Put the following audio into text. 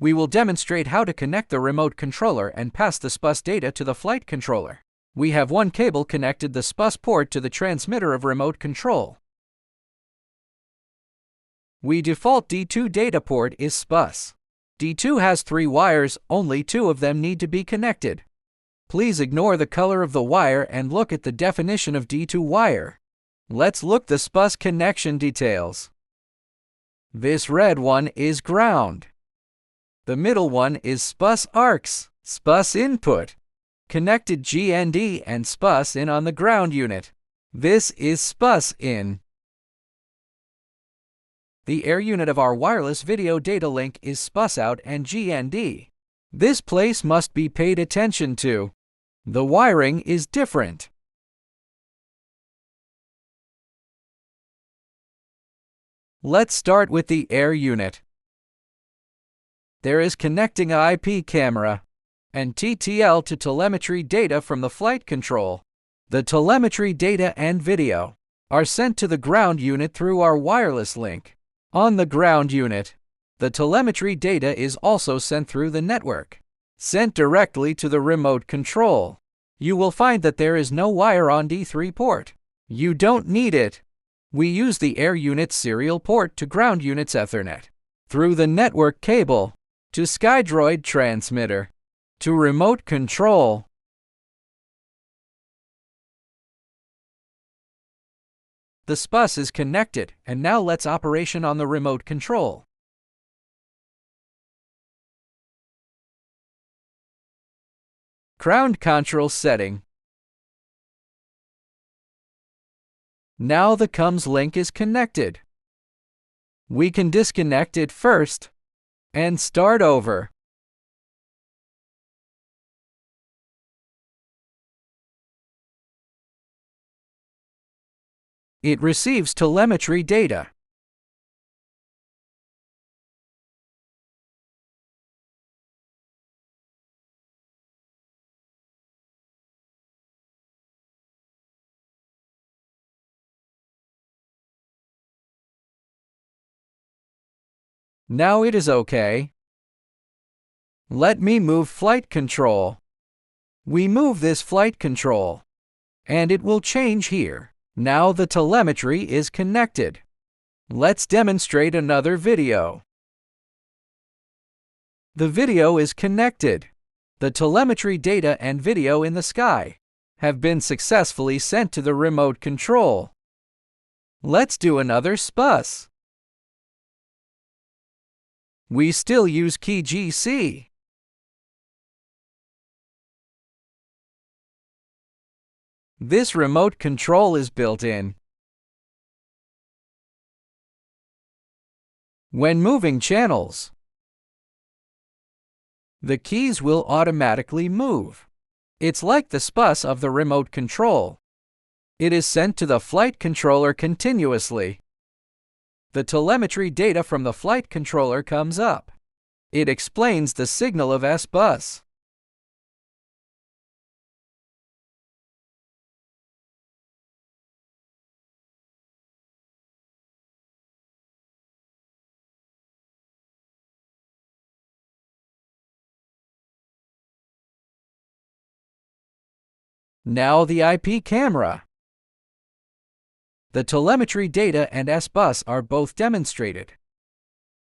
We will demonstrate how to connect the remote controller and pass the Sbus data to the flight controller. We have one cable connected the Sbus port to the transmitter of remote control. We default D2 data port is Sbus. D2 has 3 wires, only 2 of them need to be connected. Please ignore the color of the wire and look at the definition of D2 wire. Let's look the Sbus connection details. This red one is ground. The middle one is Sbus ARX, Sbus input. Connected GND and Sbus in on the ground unit. This is Sbus in. The air unit of our wireless video data link is Sbus out and GND. This place must be paid attention to. The wiring is different. Let's start with the air unit. There is connecting IP camera and TTL to telemetry data from the flight control. The telemetry data and video are sent to the ground unit through our wireless link. On the ground unit, the telemetry data is also sent through the network, sent directly to the remote control. You will find that there is no wire on D3 port. You don't need it. We use the air unit's serial port to ground unit's Ethernet, through the network cable, to Skydroid transmitter, to remote control. The Sbus is connected, and now let's operation on the remote control. Ground control setting. Now the comms link is connected. We can disconnect it first and start over. It receives telemetry data. Now it is okay. Let me move flight control. We move this flight control, and it will change here. Now the telemetry is connected. Let's demonstrate another video. The video is connected. The telemetry data and video in the sky have been successfully sent to the remote control. Let's do another Sbus. We still use key GC. This remote control is built in. When moving channels, the keys will automatically move. It's like the Sbus of the remote control. It is sent to the flight controller continuously. The telemetry data from the flight controller comes up. It explains the signal of Sbus. Now the IP camera. The telemetry data and Sbus are both demonstrated.